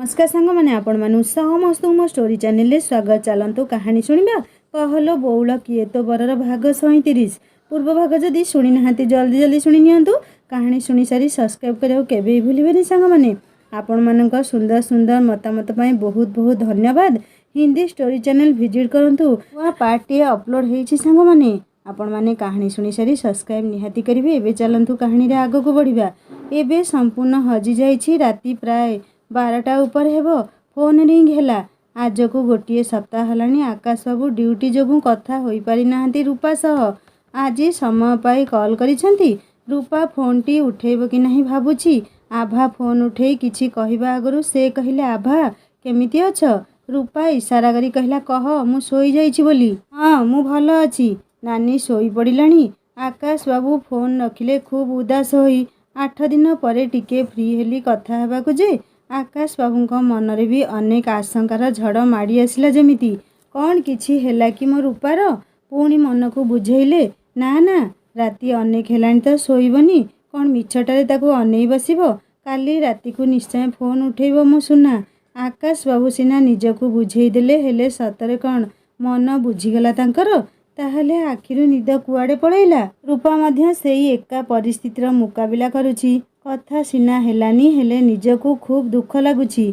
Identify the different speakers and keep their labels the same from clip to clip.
Speaker 1: नमस्कार सांग मैंने आपण मानु समस्त मो स्टोरी चैनल रे स्वागत। चलतु कहानी शुणा कहलो बौल किए तो बरर भाग 37 पूर्व भाग जदि शुणी नाहांती जल्दी जल्दी शुणी नियंतु। कहानी शुणी सारी सब्सक्राइब करियो केबे भूलिबेनी सांग माने। आपण मानक सुंदर सुंदर मतामत पई बहुत बहुत धन्यवाद। हिंदी स्टोरी चैनल विजिट करंतु वा पार्ट टी अपलोड हेछि सांग माने। आपण माने कहानी शुणी सारी सब्सक्राइब निहाती करिवे। एबे चलंतु कहानी रे आगो को बढ़िबा। एबे संपूर्ण हजि जाइछि राति प्राय 12टा ऊपर हेबो। फोन रिंग हैला। आज को गोटे सप्ताह हलानी आकाश बाबू ड्यूटी जोगु कथा होई पारि नाहंती रूपा सह। आज समय पाई कॉल करिसेंती। रूपा फोन टी उठेइबो कि नहीं भाबुछि। आभा फोन उठेई किछि कहिबा आगरु से कहिले आभा केमिति अछ। रूपा इशारा करी कहला कह मु सोई जाइछि बोली। हां मु भलो अछि नानी सोई पड़िलानी। आकाश बाबू फोन रखिले खूब उदास होई। 8 दिन परे टिके फ्री हेली कथा हेबाकु जे आकाश बाबूंको मनरे भी अनेक आशंकार झड़ माड़ी आसिला। जेमिति कौन किछि हेला कि मो रूपार। पुणी मन को बुझेइले ना ना राति अनेक हेलानी तो सोइबनी कौन मिछटारे ताकू अनेई बसिबो। काली राति को निश्चय फोन उठेइबो मो सुना। आकाश बाबू सिना निजको बुझेई देले हेले सतरे कौन मन बुझीगला तांकर। ताहले आखिरु निद कुआडे पळैला। रूपा मध्य सेई एका परिस्थितिर मुकाबिला करुछि। कथा सिना हेलानी हेले निजको खूब दुख लागुछि।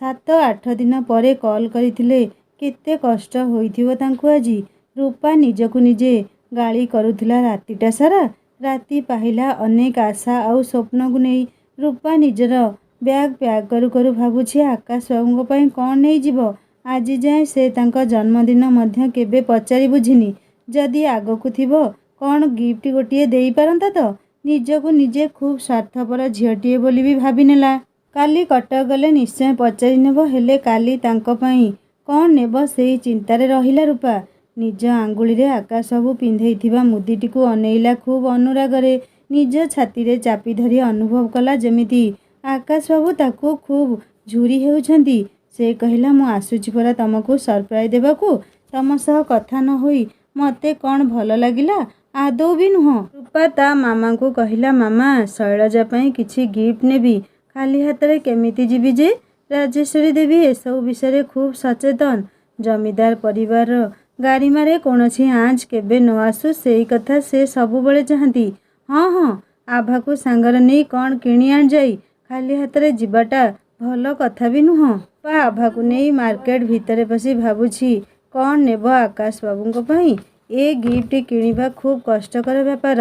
Speaker 1: 7-8 दिन परे कॉल करिथिले केते कष्ट होइथिबो तांकु आजी। रूपा निजको निजे गाली करुथिला रातिटा सारा। राति पाहिला अनेक आशा आउ स्वप्न को नै रूपा निजर बैग पैक करू करू भाबुछि आकाश बाबूंको पई कोन नै जीवो। आज जाए से तांको जन्मदिन मध्य केबे पचारि बुझिनी। जदि आगकु थिबो कोन गिफ्ट गोटिए देई पारंता तो। निजको निजे खूब स्वार्थपर झीटीए बोली भी भाभी नेला। काली कटक गले निश्चय पचारि नेबो हेले काली तांको पई कोन नेबो सेई चिंतारे रहिला रूपा। निज आंगुली रे आकाश बाबू पिंधेइथिबा मुदीटिकु अनेइला खूब अनुरागरे। निज छाती रे चापी धरी अनुभव कला जेमिति आकाश बाबू ताकू खूब झुरी हेउछंती। से कहिला मु आसुछि परा तमको सरप्राइज देबाकू। तम सह कथा न होई मते कोन भलो लागिला आदौ भी नुह। रूपा ता मामा को कहिला मामा शैलजा पई किछि गिफ्ट नेबी खाली हाथ रे केमिति जीवी जे। राजेश्वरी देवी एसबु विषय खूब सचेतन। जमीदार परिवार गाड़ी मारे कोनोसी आँच केबे न आसु सेई कथा से सबु बळे चाहंती। हाँ हाँ आभा को सांगर नै कोन किणी आन जाई खाली हाथ रे जीवाटा भलो कथा भी नुह। पा आभा को नै मार्केट भितरे पसी भाबुछि कोन नेबो आकाश बाबूंको पई। ए गिफ्ट किणिबा खूब कष्टकर व्यापार।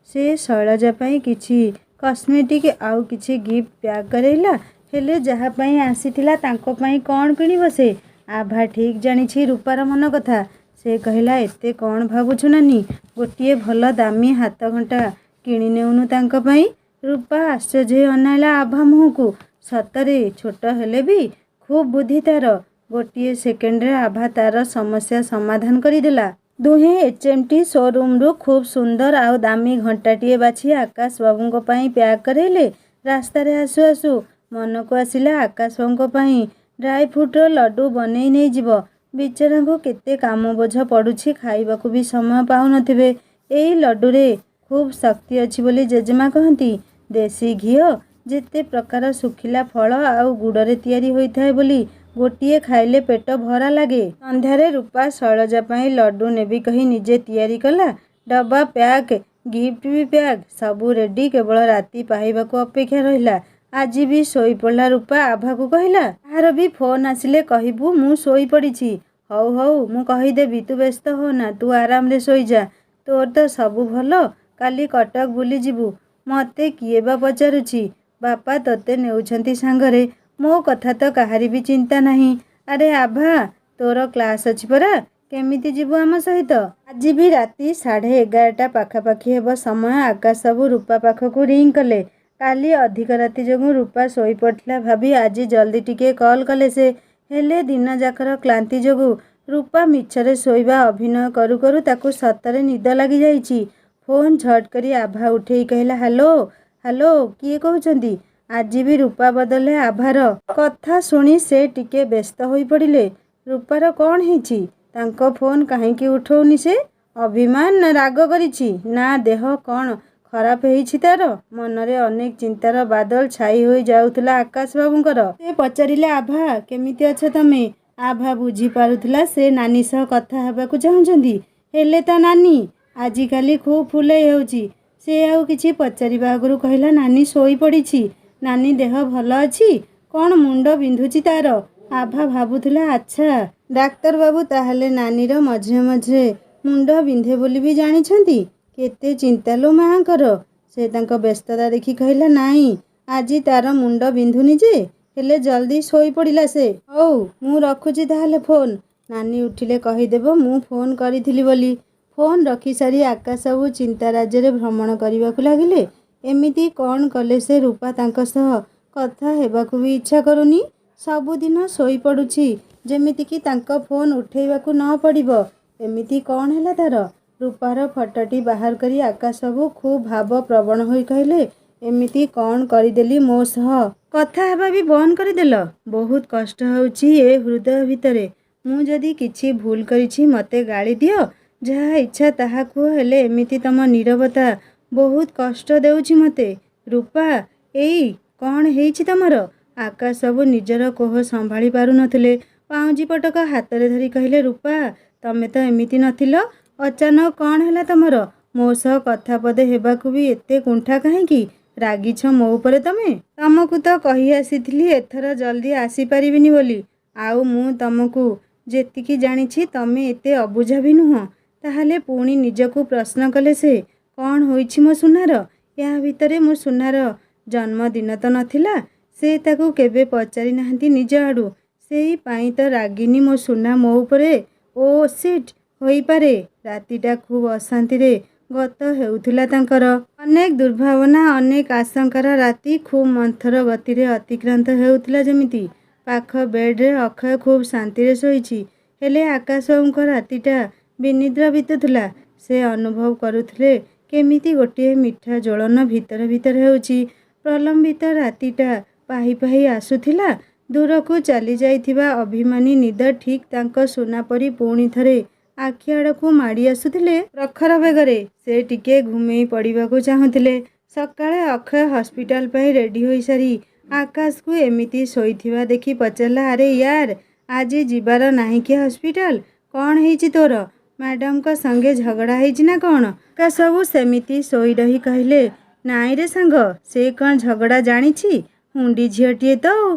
Speaker 1: से शैलजा पई किछि कॉस्मेटिक आउ किछि गिफ्ट पैक करेला हेले जहा पई आसीथिला तांको पई कोन किणिबो से। आभा ठीक जानिछि रूपार मन कथा। से कहिला एते कोन भाबुछु नानी गोटिए भलो दामी हाथ घंटा किणी नेउनु तांको पई। रूपा आश्चर्य अनाइला आभा मुहको। सतरे छोट हेले भी खूब बुद्धि तार। गोटिए सेकेंड रे आभा तार समस्या समाधान करिदेला। दुहे HMT शोरूम रु खूब सुंदर आउ दामी घंटाटिए बाछि आकाश बाबूंको पई पैक करेले। रास्ता रे आसु आसु मन को आसिला आकाश बाबूंको पई ड्राई फ्रूट रो लड्डू बनेई नै जीवो। बिचारा को केते काम बोझ पडुछि खाइबा को भी समय पाउ नथिबे। एई लड्डू रे खूब शक्ति अछि बोली जेजेमा कहंती। देसी घियो जेते प्रकार सुखिला फल आउ गुड़ रे तयारी होइथाय बोली गोटिए खाइले पेट भरा लागे। संध्यारे रूपा शैलजा पई लड्डू नेबी कही निजे तयारी कला। डब्बा पैक गिफ्ट भी पैक सबू रेडी केवल राति पाइबा को अपेक्षा रहिला। आज भी सोई पड़ला रूपा आभा को कहिला तार भी फोन आसिले कहिबू मु सोई पड़िछि। हौ हौ मु कहिदेबी तू व्यस्त हो ना तू आराम रे सोई जा। तोर तो सबू भलो काली कटक बुली जीवू मते किए बा पचारुछि। बापा तोते नेउछंती सांगरे मो कथा तो काहारी भी चिंता नहीं। अरे आभा तोर क्लास अछि परा केमिति जीवू आम सहित। आज भी राति 11:30 पाखापाखी हेबो समय आकाश बाबू रूपा पाखकू रिंग कले। काली अधिक राति जोगु रूपा सोई पड़थिला भाभी आज जल्दी टिके कॉल कले से। हेले दिन जाकर क्लांति जोगु रूपा मिछरे सोईबा अभिनय करू करू ताकू सतरे निद लागि जाइछि। फोन झट करी आभा उठेई कहला हेलो हेलो किए कहउछंती। आज भी रूपा बदले आभार कथा शुणी से टिके व्यस्त होई पड़िले। रूपार कौन हेछि तांको फोन काहेकि उठौनी से। अभिमान ना राग करिछि ना देह कौन ଖରାପ ହେଇଛି ତାର? ମନରେ ଅନେକ ଚିନ୍ତାର ବାଦଲ ଛାଇ ହୋଇ ଯାଉଥିଲା ଆକାଶ ବାବୁଙ୍କର। ସେ ପଚାରିଲେ, ଆଭା କେମିତି ଅଛ ତମେ? ଆଭା ବୁଝିପାରୁଥିଲା ସେ ନାନୀ ସହ କଥା ହେବାକୁ ଚାହୁଁଛନ୍ତି। ହେଲେ ତା ନାନୀ ଆଜିକାଲି ଖୁବ୍ ଫୁଲେଇ ହେଉଛି। ସେ ଆଉ କିଛି ପଚାରିବା ଆଗରୁ କହିଲା, ନାନୀ ଶୋଇପଡ଼ିଛି। ନାନୀ ଦେହ ଭଲ ଅଛି? କ'ଣ ମୁଣ୍ଡ ବିନ୍ଧୁଛି ତାର? ଆଭା ଭାବୁଥିଲା, ଆଚ୍ଛା ଡାକ୍ତରବାବୁ ତାହେଲେ ନାନୀର ମଝିରେ ମଝିରେ ମୁଣ୍ଡ ବିନ୍ଧେ ବୋଲି ବି ଜାଣିଛନ୍ତି। କେତେ ଚିନ୍ତା ଲୋ ମାଆଙ୍କର। ସେ ତାଙ୍କ ବ୍ୟସ୍ତତା ଦେଖି କହିଲା, ନାଇଁ ଆଜି ତାର ମୁଣ୍ଡ ବିନ୍ଧୁନି ଯେ, ହେଲେ ଜଲ୍ଦି ଶୋଇପଡ଼ିଲା ସେ। ହଉ ମୁଁ ରଖୁଛି ତାହେଲେ ଫୋନ୍। ନାନୀ ଉଠିଲେ କହିଦେବ ମୁଁ ଫୋନ୍ କରିଥିଲି ବୋଲି। ଫୋନ୍ ରଖିସାରି ଆକାଶ ବାବୁ ଚିନ୍ତା ରାଜ୍ୟରେ ଭ୍ରମଣ କରିବାକୁ ଲାଗିଲେ। ଏମିତି କ'ଣ କଲେ ସେ? ରୂପା ତାଙ୍କ ସହ କଥା ହେବାକୁ ବି ଇଚ୍ଛା କରୁନି। ସବୁଦିନ ଶୋଇପଡ଼ୁଛି ଯେମିତିକି ତାଙ୍କ ଫୋନ୍ ଉଠେଇବାକୁ ନ ପଡ଼ିବ। ଏମିତି କ'ଣ ହେଲା ତାର? ରୂପାର ଫଟୋଟି ବାହାର କରି ଆକାଶ ବାବୁ ଖୁବ୍ ଭାବପ୍ରବଣ ହୋଇ କହିଲେ, ଏମିତି କ'ଣ କରିଦେଲି ମୋ ସହ? କଥା ହେବା ବି ବନ୍ଦ କରିଦେଲ? ବହୁତ କଷ୍ଟ ହେଉଛି ଏ ହୃଦୟ ଭିତରେ। ମୁଁ ଯଦି କିଛି ଭୁଲ କରିଛି ମୋତେ ଗାଳି ଦିଅ, ଯାହା ଇଚ୍ଛା ତାହା କୁହ, ହେଲେ ଏମିତି ତମ ନୀରବତା ବହୁତ କଷ୍ଟ ଦେଉଛି ମୋତେ। ରୂପା ଏଇ କ'ଣ ହେଇଛି ତମର? ଆକାଶ ବାବୁ ନିଜର କୋହ ସମ୍ଭାଳି ପାରୁନଥିଲେ। ପାଉଁଜି ପଟକ ହାତରେ ଧରି କହିଲେ, ରୂପା ତମେ ତ ଏମିତି ନଥିଲ, ଅଚାନକ କ'ଣ ହେଲା ତମର? ମୋ ସହ କଥା ପଦେ ହେବାକୁ ବି ଏତେ କୁଣ୍ଠା କାହିଁକି? ରାଗିଛ ମୋ ଉପରେ ତମେ? ତମକୁ ତ କହି ଆସିଥିଲି ଏଥର ଜଲ୍ଦି ଆସିପାରିବିନି ବୋଲି। ଆଉ ମୁଁ ତମକୁ ଯେତିକି ଜାଣିଛି ତମେ ଏତେ ଅବୁଝା ବି ନୁହଁ। ତାହେଲେ ପୁଣି ନିଜକୁ ପ୍ରଶ୍ନ କଲେ ସେ, କ'ଣ ହୋଇଛି ମୋ ସୁନାର? ଏହା ଭିତରେ ମୋ ସୁନାର ଜନ୍ମଦିନ ତ ନଥିଲା। ସେ ତାକୁ କେବେ ପଚାରି ନାହାନ୍ତି ନିଜ ଆଡ଼ୁ। ସେଇପାଇଁ ତ ରାଗିନୀ ମୋ ସୁନା ମୋ ଉପରେ। ଓ ସିଟ୍, ହୋଇପାରେ ରାତିଟା ଖୁବ୍ ଅଶାନ୍ତିରେ ଗତ ହେଉଥିଲା ତାଙ୍କର। ଅନେକ ଦୁର୍ଭାବନା, ଅନେକ ଆଶଙ୍କାର ରାତି ଖୁବ୍ ମନ୍ଥର ଗତିରେ ଅତିକ୍ରାନ୍ତ ହେଉଥିଲା ଯେମିତି। ପାଖ ବେଡ଼୍ରେ ଅକ୍ଷୟ ଖୁବ୍ ଶାନ୍ତିରେ ଶୋଇଛି। ହେଲେ ଆକାଶ ବାବୁଙ୍କ ରାତିଟା ବିନିଦ୍ର ବିତୁଥିଲା। ସେ ଅନୁଭବ କରୁଥିଲେ କେମିତି ଗୋଟିଏ ମିଠା ଜ୍ୱଳନ ଭିତରେ ଭିତରେ ହେଉଛି। ପ୍ରଲମ୍ବିତ ରାତିଟା ପାହି ପାହି ଆସୁଥିଲା। ଦୂରକୁ ଚାଲି ଯାଇଥିବା ଅଭିମାନୀ ନିଦ ଠିକ୍ ତାଙ୍କ ସୁନା ପରି ପୁଣି ଥରେ ଆଖି ଆଡ଼କୁ ମାଡ଼ି ଆସୁଥିଲେ ପ୍ରଖର ବେଗରେ। ସେ ଟିକେ ଘୁମେଇ ପଡ଼ିବାକୁ ଚାହୁଁଥିଲେ। ସକାଳେ ଅକ୍ଷୟ ହସ୍ପିଟାଲ ପାଇଁ ରେଡ଼ି ହୋଇସାରି ଆକାଶକୁ ଏମିତି ଶୋଇଥିବା ଦେଖି ପଚାରିଲା, ଆରେ ୟାର ଆଜି ଯିବାର ନାହିଁ କି ହସ୍ପିଟାଲ? କ'ଣ ହେଇଛି ତୋର? ମ୍ୟାଡ଼ାମଙ୍କ ସଙ୍ଗେ ଝଗଡ଼ା ହେଇଛି ନା କ'ଣ? ଆକାଶ ବାବୁ ସେମିତି ଶୋଇ ରହି କହିଲେ, ନାଇଁରେ ସାଙ୍ଗ, ସେ କ'ଣ ଝଗଡ଼ା ଜାଣିଛି? ହୁଣ୍ଡି ଝିଅଟିଏ ତ।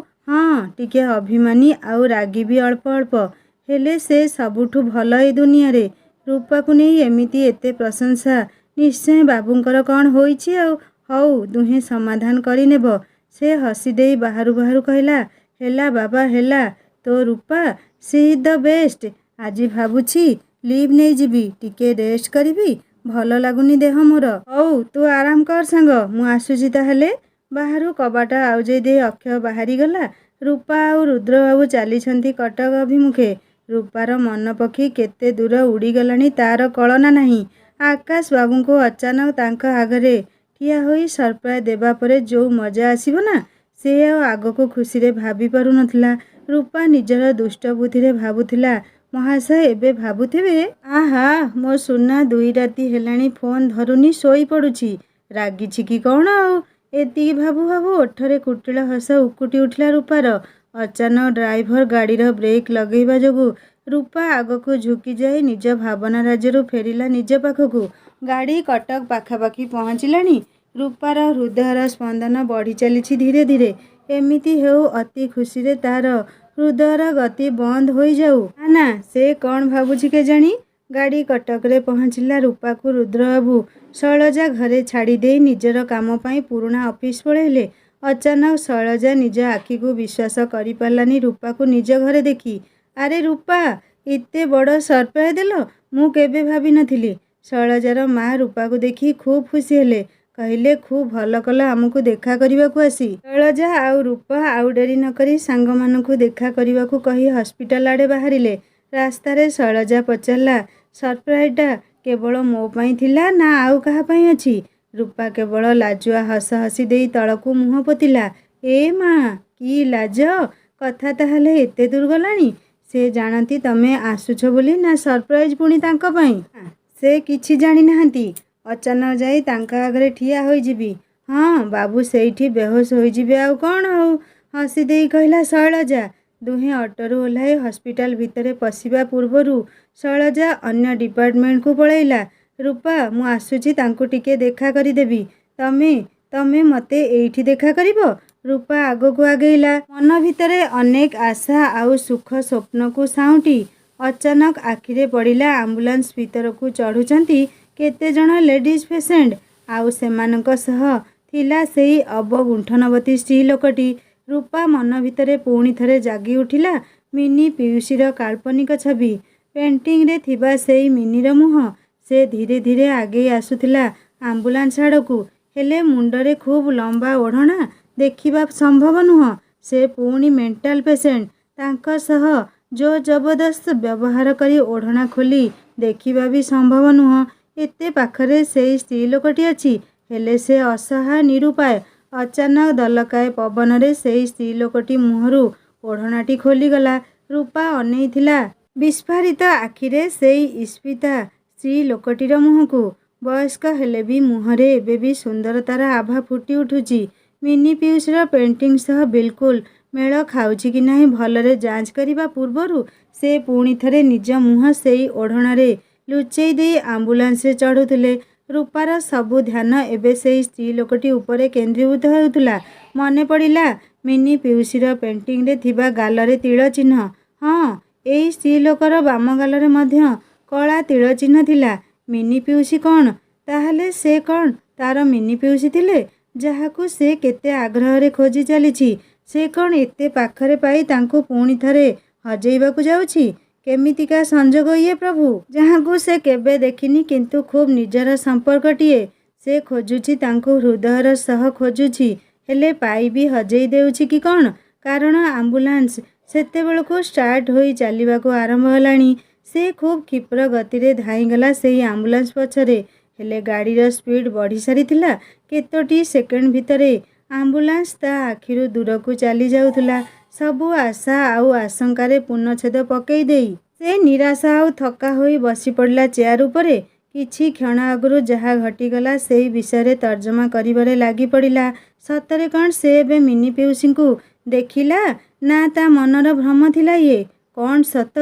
Speaker 1: ହଁ ଟିକେ ଅଭିମାନୀ ଆଉ ରାଗି ବି ଅଳ୍ପ ଅଳ୍ପ। ହେଲେ ସେ ସବୁଠୁ ଭଲ ଏ ଦୁନିଆରେ। ରୂପାକୁ ନେଇ ଏମିତି ଏତେ ପ୍ରଶଂସା, ନିଶ୍ଚୟ ବାବୁଙ୍କର କ'ଣ ହୋଇଛି ଆଉ। ହଉ ଦୁହେଁ ସମାଧାନ କରିନେବ। ସେ ହସି ଦେଇ ବାହାରୁ ବାହାରୁ କହିଲା, ହେଲା ବାବା ହେଲା। ତୋ ରୂପା ସି ଇଜ୍ ଦ ବେଷ୍ଟ। ଆଜି ଭାବୁଛି ଲିଭ୍ ନେଇଯିବି, ଟିକେ ରେଷ୍ଟ କରିବି। ଭଲ ଲାଗୁନି ଦେହ ମୋର। ହଉ ତୁ ଆରାମ କର ସାଙ୍ଗ, ମୁଁ ଆସୁଛି ତାହେଲେ। ବାହାରୁ କବାଟ ଆଉଜେଇ ଦେଇ ଅକ୍ଷୟ ବାହାରିଗଲା। ରୂପା ଆଉ ରୁଦ୍ରବାବୁ ଚାଲିଛନ୍ତି କଟକ ଅଭିମୁଖେ। ରୂପାର ମନ ପକ୍ଷୀ କେତେ ଦୂର ଉଡ଼ିଗଲାଣି ତାର କଳନା ନାହିଁ। ଆକାଶ ବାବୁଙ୍କୁ ଅଚାନକ ତାଙ୍କ ଆଗରେ ଠିଆ ହୋଇ ସରପ୍ରାଇଜ୍ ଦେବା ପରେ ଯେଉଁ ମଜା ଆସିବ ନା, ସେ ଆଉ ଆଗକୁ ଖୁସିରେ ଭାବି ପାରୁନଥିଲା। ରୂପା ନିଜର ଦୁଷ୍ଟ ବୁଦ୍ଧିରେ ଭାବୁଥିଲା, ମହାଶୟ ଏବେ ଭାବୁଥିବେ, ଆହା ମୋ ସୁନା 2 ରାତି ହେଲାଣି ଫୋନ୍ ଧରୁନି, ଶୋଇପଡ଼ୁଛି। ରାଗିଛି କି କ'ଣ ଆଉ? ଏତିକି ଭାବୁ ଭାବୁ ଓଠରେ କୁଟିଳ ହସ ଉକୁଟି ଉଠିଲା ରୂପାର। ଅଚାନକ ଡ୍ରାଇଭର ଗାଡ଼ିର ବ୍ରେକ୍ ଲଗେଇବା ଯୋଗୁଁ ରୂପା ଆଗକୁ ଝୁଁକି ଯାଇ ନିଜ ଭାବନା ରାଜ୍ୟରୁ ଫେରିଲା ନିଜ ପାଖକୁ। ଗାଡ଼ି କଟକ ପାଖାପାଖି ପହଞ୍ଚିଲାଣି। ରୂପାର ହୃଦୟର ସ୍ପନ୍ଦନ ବଢ଼ି ଚାଲିଛି ଧୀରେ ଧୀରେ। ଏମିତି ହେଉ, ଅତି ଖୁସିରେ ତାର ହୃଦୟର ଗତି ବନ୍ଦ ହୋଇଯାଉ। ନା ନା, ସେ କ'ଣ ଭାବୁଛି କେଜାଣି? ଗାଡ଼ି କଟକରେ ପହଞ୍ଚିଲା। ରୂପାକୁ ରୁଦ୍ରବାବୁ ଶୈଳଜା ଘରେ ଛାଡ଼ି ଦେଇ ନିଜର କାମ ପାଇଁ ପୁରୁଣା ଅଫିସ ପଳେଇଲେ। ଅଚାନକ ଶୈଳଜା ନିଜ ଆଖିକୁ ବିଶ୍ୱାସ କରିପାରିଲାନି ରୂପାକୁ ନିଜ ଘରେ ଦେଖି। ଆରେ ରୂପା, ଏତେ ବଡ଼ ସରପ୍ରାଇଜ୍ ଦେଲ? ମୁଁ କେବେ ଭାବିନଥିଲି। ଶୈଳଜାର ମା ରୂପାକୁ ଦେଖି ଖୁବ୍ ଖୁସି ହେଲେ। କହିଲେ, ଖୁବ୍ ଭଲ କଲ ଆମକୁ ଦେଖା କରିବାକୁ ଆସି। ଶୈଳଜା ଆଉ ରୂପା ଆଉ ଡେରି ନକରି ସାଙ୍ଗମାନଙ୍କୁ ଦେଖା କରିବାକୁ କହି ହସ୍ପିଟାଲ ଆଡ଼େ ବାହାରିଲେ। ରାସ୍ତାରେ ଶୈଳଜା ପଚାରିଲା, ସରପ୍ରାଇଜ୍ଟା କେବଳ ମୋ ପାଇଁ ଥିଲା ନା ଆଉ କାହା ପାଇଁ ଅଛି? ରୂପା କେବଳ ଲାଜୁଆ ହସ ହସି ଦେଇ ତଳକୁ ମୁହଁ ପୋତିଲା। ଏ ମା, କି ଲାଜ କଥା ତାହେଲେ ଏତେ ଦୂର ଗଲାଣି। ସେ ଜାଣନ୍ତି ତମେ ଆସୁଛ ବୋଲି ନା ସରପ୍ରାଇଜ୍ ପୁଣି ତାଙ୍କ ପାଇଁ? ସେ କିଛି ଜାଣିନାହାନ୍ତି। ଅଚାନକ ଯାଇ ତାଙ୍କ ଆଗରେ ଠିଆ ହୋଇଯିବି। ହଁ, ବାବୁ ସେଇଠି ବେହୋସ ହୋଇଯିବେ ଆଉ କ'ଣ। ଆଉ ହସି ଦେଇ କହିଲା ଶୈଳଜା। ଦୁହେଁ ଅଟୋରୁ ଓହ୍ଲାଇ ହସ୍ପିଟାଲ ଭିତରେ ପଶିବା ପୂର୍ବରୁ ଶୈଳଜା ଅନ୍ୟ ଡିପାର୍ଟମେଣ୍ଟକୁ ପଳାଇଲା। ରୂପା, ମୁଁ ଆସୁଛି, ତାଙ୍କୁ ଟିକେ ଦେଖା କରିଦେବି। ତମେ ତମେ ମୋତେ ଏଇଠି ଦେଖା କରିବ? ରୂପା ଆଗକୁ ଆଗେଇଲା, ମନ ଭିତରେ ଅନେକ ଆଶା ଆଉ ସୁଖ ସ୍ୱପ୍ନକୁ ସାଉଁଟି। ଅଚାନକ ଆଖିରେ ପଡ଼ିଲା ଆମ୍ବୁଲାନ୍ସ ଭିତରକୁ ଚଢ଼ୁଛନ୍ତି କେତେଜଣ ଲେଡିଜ୍ ପେସେଣ୍ଟ, ଆଉ ସେମାନଙ୍କ ସହ ଥିଲା ସେଇ ଅବଗୁଣ୍ଠନବତୀ ସ୍ତ୍ରୀ ଲୋକଟି। ରୂପା ମନ ଭିତରେ ପୁଣି ଥରେ ଜାଗି ଉଠିଲା ମିନି ପିଉସୀର କାଳ୍ପନିକ ଛବି। ପେଣ୍ଟିଂରେ ଥିବା ସେଇ ମିନିର ମୁହଁ। ସେ ଧୀରେ ଧୀରେ ଆଗେଇ ଆସୁଥିଲା ଆମ୍ବୁଲାନ୍ସ ଆଡ଼କୁ, ହେଲେ ମୁଣ୍ଡରେ ଖୁବ୍ ଲମ୍ବା ଓଢ଼ଣା ଦେଖିବା ସମ୍ଭବ ନୁହଁ। ସେ ପୁଣି ମେଣ୍ଟାଲ ପେସେଣ୍ଟ, ତାଙ୍କ ସହ ଜୋର ଜବରଦସ୍ତ ବ୍ୟବହାର କରି ଓଢ଼ଣା ଖୋଲି ଦେଖିବା ବି ସମ୍ଭବ ନୁହଁ। ଏତେ ପାଖରେ ସେଇ ସ୍ତ୍ରୀ ଲୋକଟି ଅଛି, ହେଲେ ସେ ଅସହାୟ ନିରୁପାୟ। ଅଚାନକ ଦଲକାଏ ପବନରେ ସେଇ ସ୍ତ୍ରୀ ଲୋକଟି ମୁହଁରୁ ଓଢ଼ଣାଟି ଖୋଲିଗଲା। ରୂପା ଅନେଇଥିଲା ବିସ୍ଫାରିତ ଆଖିରେ ସେଇ ଇସ୍ପିତା ସ୍ତ୍ରୀ ଲୋକଟିର ମୁହଁକୁ। ବୟସ୍କ ହେଲେ ବି ମୁହଁରେ ଏବେ ବି ସୁନ୍ଦରତାର ଆଭା ଫୁଟି ଉଠୁଛି। ମିନି ପିଉସୀର ପେଣ୍ଟିଂ ସହ ବିଲକୁଲ ମେଳ ଖାଉଛି କି ନାହିଁ ଭଲରେ ଯାଞ୍ଚ କରିବା ପୂର୍ବରୁ ସେ ପୁଣି ଥରେ ନିଜ ମୁହଁ ସେଇ ଓଢ଼ଣାରେ ଲୁଚେଇ ଦେଇ ଆମ୍ବୁଲାନ୍ସରେ ଚଢ଼ୁଥିଲେ। ରୂପାର ସବୁ ଧ୍ୟାନ ଏବେ ସେଇ ସ୍ତ୍ରୀ ଲୋକଟି ଉପରେ କେନ୍ଦ୍ରୀଭୂତ ହେଉଥିଲା। ମନେ ପଡ଼ିଲା ମିନି ପିଉସୀର ପେଣ୍ଟିଂରେ ଥିବା ଗାଲରେ ତିଳ ଚିହ୍ନ। ହଁ, ଏଇ ସ୍ତ୍ରୀ ଲୋକର ବାମ ଗାଲରେ ମଧ୍ୟ କଳା ତିଳ ଚିହ୍ନ ଥିଲା। ମିନି ପିଉସୀ କ'ଣ? ତାହେଲେ ସେ କ'ଣ ତାର ମିନି ପିଉସୀ ଥିଲେ, ଯାହାକୁ ସେ କେତେ ଆଗ୍ରହରେ ଖୋଜି ଚାଲିଛି? ସେ କ'ଣ ଏତେ ପାଖରେ ପାଇ ତାଙ୍କୁ ପୁଣି ଥରେ ହଜେଇବାକୁ ଯାଉଛି? କେମିତିକା ସଂଯୋଗ ଇଏ ପ୍ରଭୁ, ଯାହାଙ୍କୁ ସେ କେବେ ଦେଖିନି କିନ୍ତୁ ଖୁବ୍ ନିଜର ସମ୍ପର୍କଟିଏ। ସେ ଖୋଜୁଛି ତାଙ୍କୁ ହୃଦୟର ସହ ଖୋଜୁଛି, ହେଲେ ପାଇ ବି ହଜେଇ ଦେଉଛି କି କ'ଣ? କାରଣ ଆମ୍ବୁଲାନ୍ସ ସେତେବେଳକୁ ଷ୍ଟାର୍ଟ ହୋଇ ଚାଲିବାକୁ ଆରମ୍ଭ ହେଲାଣି। ସେ ଖୁବ୍ କ୍ଷିପ୍ର ଗତିରେ ଧାଇଁଗଲା ସେଇ ଆମ୍ବୁଲାନ୍ସ ପଛରେ, ହେଲେ ଗାଡ଼ିର ସ୍ପିଡ୍ ବଢ଼ି ସାରିଥିଲା। କେତୋଟି ସେକେଣ୍ଡ ଭିତରେ ଆମ୍ବୁଲାନ୍ସ ତା ଆଖିରୁ ଦୂରକୁ ଚାଲି ଯାଉଥିଲା। ସବୁ ଆଶା ଆଉ ଆଶଙ୍କାରେ ପୂର୍ଣ୍ଣଚ୍ଛେଦ ପକେଇ ଦେଇ ସେ ନିରାଶ ଆଉ ଥକା ହୋଇ ବସି ପଡ଼ିଲା ଚେୟାର ଉପରେ। କିଛି କ୍ଷଣ ଆଗରୁ ଯାହା ଘଟିଗଲା ସେଇ ବିଷୟରେ ତର୍ଜମା କରିବାରେ ଲାଗି ପଡ଼ିଲା। ସତରେ କ'ଣ ସେ ଏବେ ମିନି ପିଉସୀଙ୍କୁ ଦେଖିଲା, ନା ତା ମନର ଭ୍ରମ ଥିଲା ଇଏ? କ'ଣ ସତ?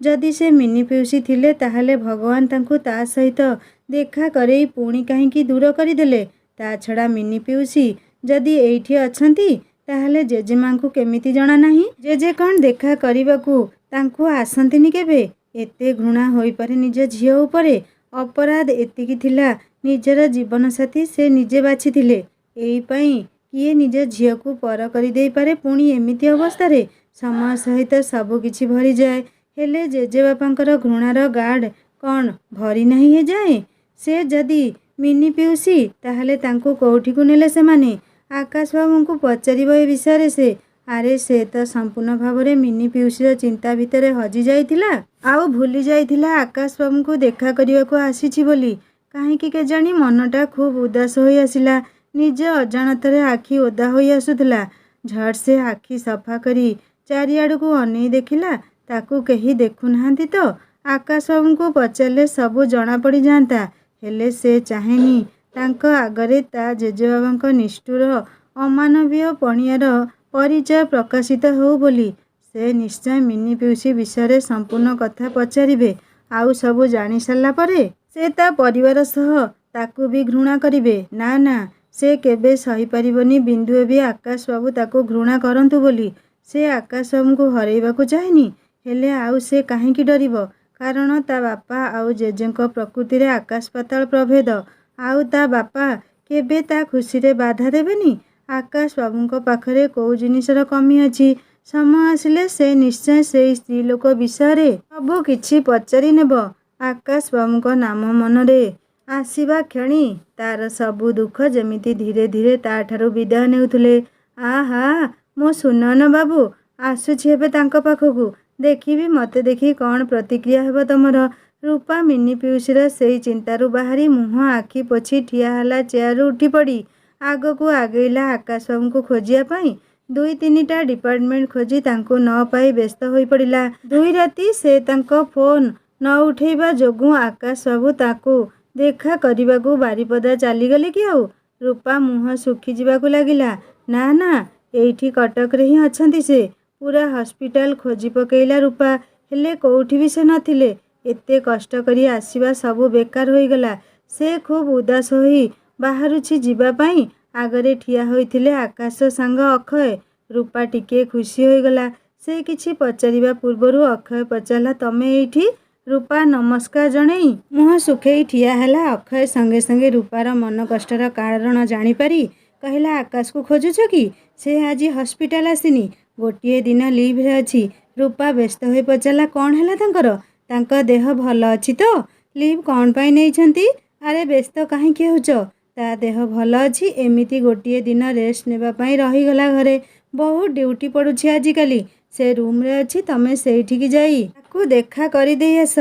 Speaker 1: ଯଦି ସେ ମିନି ପିଉସୀ ଥିଲେ ତାହେଲେ ଭଗବାନ ତାଙ୍କୁ ତା ସହିତ ଦେଖା କରେଇ ପୁଣି କାହିଁକି ଦୂର କରିଦେଲେ? ତା ଛଡ଼ା ମିନି ପିଉସୀ ଯଦି ଏଇଠି ଅଛନ୍ତି, ତାହେଲେ ଜେଜେମାଙ୍କୁ କେମିତି ଜଣା ନାହିଁ? ଜେଜେ କ'ଣ ଦେଖା କରିବାକୁ ତାଙ୍କୁ ଆସନ୍ତିନି କେବେ? ଏତେ ଘୃଣା ହୋଇପାରେ ନିଜ ଝିଅ ଉପରେ? ଅପରାଧ ଏତିକି ଥିଲା, ନିଜର ଜୀବନସାଥୀ ସେ ନିଜେ ବାଛିଥିଲେ। ଏଇ ପାଇଁ କିଏ ନିଜ ଝିଅକୁ ପର କରିଦେଇପାରେ ପୁଣି ଏମିତି ଅବସ୍ଥାରେ? ସମୟ ସହିତ ସବୁ କିଛି ଭରିଯାଏ, ହେଲେ ଜେଜେବାପାଙ୍କର ଘୃଣାର ଗାଡ଼ କ'ଣ ଭରି ନାହିଁ ଏଯାଏଁ? ସେ ଯଦି ମିନି ପିଉସୀ, ତାହେଲେ ତାଙ୍କୁ କୋଉଠିକୁ ନେଲେ ସେମାନେ? ଆକାଶ ବାବୁଙ୍କୁ ପଚାରିବ ଏ ବିଷୟରେ ସେ? ଆରେ ସେ ତ ସମ୍ପୂର୍ଣ୍ଣ ଭାବରେ ମିନି ପିଉସୀର ଚିନ୍ତା ଭିତରେ ହଜି ଯାଇଥିଲା, ଆଉ ଭୁଲି ଯାଇଥିଲା ଆକାଶ ବାବୁଙ୍କୁ ଦେଖା କରିବାକୁ ଆସିଛି ବୋଲି। କାହିଁକି କେଜାଣି ମନଟା ଖୁବ୍ ଉଦାସ ହୋଇ ଆସିଲା। ନିଜ ଅଜାଣତରେ ଆଖି ଓଦା ହୋଇ ଆସୁଥିଲା। ଝଟ୍ ସେ ଆଖି ସଫା କରି ଚାରିଆଡ଼କୁ ଅନେଇ ଦେଖିଲା, ତାକୁ କେହି ଦେଖୁନାହାନ୍ତି ତ। ଆକାଶ ବାବୁଙ୍କୁ ପଚାରିଲେ ସବୁ ଜଣାପଡ଼ିଯାଆନ୍ତା, ହେଲେ ସେ ଚାହେଁନି ତାଙ୍କ ଆଗରେ ତା ଜେଜେବାବାଙ୍କ ନିଷ୍ଠୁର ଅମାନବୀୟ ପଣିଆର ପରିଚୟ ପ୍ରକାଶିତ ହେଉ ବୋଲି। ସେ ନିଶ୍ଚୟ ମିନି ପିଉସୀ ବିଷୟରେ ସମ୍ପୂର୍ଣ୍ଣ କଥା ପଚାରିବେ, ଆଉ ସବୁ ଜାଣି ସାରିଲା ପରେ ସେ ତା ପରିବାର ସହ ତାକୁ ବି ଘୃଣା କରିବେ। ନା ନା, ସେ କେବେ ସହିପାରିବନି ବିନ୍ଦୁଏ ବି ଆକାଶ ବାବୁ ତାକୁ ଘୃଣା କରନ୍ତୁ ବୋଲି। ସେ ଆକାଶ ବାବୁଙ୍କୁ ହରେଇବାକୁ ଚାହେଁନି, ହେଲେ ଆଉ ସେ କାହିଁକି ଡରିବ? କାରଣ ତା ବାପା ଆଉ ଜେଜେଙ୍କ ପ୍ରକୃତିରେ ଆକାଶ ପାତାଳ ପ୍ରଭେଦ। ଆଉ ତା ବାପା କେବେ ତା ଖୁସିରେ ବାଧା ଦେବେନି। ଆକାଶ ବାବୁଙ୍କ ପାଖରେ କୋଉ ଜିନିଷର କମି ଅଛି? ସମୟ ଆସିଲେ ସେ ନିଶ୍ଚୟ ସେଇ ସ୍ତ୍ରୀ ଲୋକ ବିଷୟରେ ସବୁ କିଛି ପଚାରି ନେବ। ଆକାଶ ବାବୁଙ୍କ ନାମ ମନରେ ଆସିବା କ୍ଷଣି ତାର ସବୁ ଦୁଃଖ ଯେମିତି ଧୀରେ ଧୀରେ ତାଠାରୁ ବିଦାୟ ନେଉଥିଲେ। ଆହା, ମୋ ସୁନୟନ ବାବୁ, ଆସୁଛି ଏବେ ତାଙ୍କ ପାଖକୁ। ଦେଖିବି ମୋତେ ଦେଖି କ'ଣ ପ୍ରତିକ୍ରିୟା ହେବ ତମର। ରୂପା ମିନି ପିଉସୀର ସେଇ ଚିନ୍ତାରୁ ବାହାରି ମୁହଁ ଆଖି ପୋଛି ଠିଆ ହେଲା ଚେୟାରରୁ ଉଠିପଡ଼ି। ଆଗକୁ ଆଗେଇଲା ଆକାଶ ବାବୁଙ୍କୁ ଖୋଜିବା ପାଇଁ। 2-3ଟା ଡିପାର୍ଟମେଣ୍ଟ ଖୋଜି ତାଙ୍କୁ ନ ପାଇ ବ୍ୟସ୍ତ ହୋଇପଡ଼ିଲା। 2 ରାତି ସେ ତାଙ୍କ ଫୋନ୍ ନ ଉଠେଇବା ଯୋଗୁଁ ଆକାଶ ବାବୁ ତାକୁ ଦେଖା କରିବାକୁ ବାରିପଦା ଚାଲିଗଲେ କି ଆଉ? ରୂପା ମୁହଁ ଶୁଖିଯିବାକୁ ଲାଗିଲା। ନା ନା, ଏଇଠି କଟକରେ ହିଁ ଅଛନ୍ତି ସେ। ପୁରା ହସ୍ପିଟାଲ ଖୋଜି ପକେଇଲା ରୂପା, ହେଲେ କୋଉଠି ବି ସେ ନଥିଲେ। ଏତେ କଷ୍ଟ କରି ଆସିବା ସବୁ ବେକାର ହୋଇଗଲା। ସେ ଖୁବ୍ ଉଦାସ ହୋଇ ବାହାରୁଛି ଯିବା ପାଇଁ। ଆଗରେ ଠିଆ ହୋଇଥିଲେ ଆକାଶ ସାଙ୍ଗ ଅକ୍ଷୟ। ରୂପା ଟିକିଏ ଖୁସି ହୋଇଗଲା। ସେ କିଛି ପଚାରିବା ପୂର୍ବରୁ ଅକ୍ଷୟ ପଚାରିଲା, ତମେ ଏଇଠି? ରୂପା ନମସ୍କାର ଜଣେଇ ମୁହଁ ଶୁଖେଇ ଠିଆ ହେଲା। ଅକ୍ଷୟ ସଙ୍ଗେ ସଙ୍ଗେ ରୂପାର ମନ କଷ୍ଟର କାରଣ ଜାଣିପାରି କହିଲା, ଆକାଶକୁ ଖୋଜୁଛ କି? ସେ ଆଜି ହସ୍ପିଟାଲ ଆସିନି, ଗୋଟିଏ ଦିନ ଲିଭ୍ରେ ଅଛି। ରୂପା ବ୍ୟସ୍ତ ହୋଇ ପଚାରିଲା, କ'ଣ ହେଲା ତାଙ୍କର? ତାଙ୍କ ଦେହ ଭଲ ଅଛି ତ? ଲିଭ୍ କ'ଣ ପାଇଁ ନେଇଛନ୍ତି? ଆରେ ବ୍ୟସ୍ତ କାହିଁକି ହେଉଛ? ତା ଦେହ ଭଲ ଅଛି। ଏମିତି ଗୋଟିଏ ଦିନ ରେଷ୍ଟ ନେବା ପାଇଁ ରହିଗଲା ଘରେ। ବହୁତ ଡ୍ୟୁଟି ପଡ଼ୁଛି ଆଜିକାଲି। ସେ ରୁମ୍ରେ ଅଛି, ତମେ ସେଇଠିକି ଯାଇ ତାକୁ ଦେଖା କରିଦେଇ ଆସ।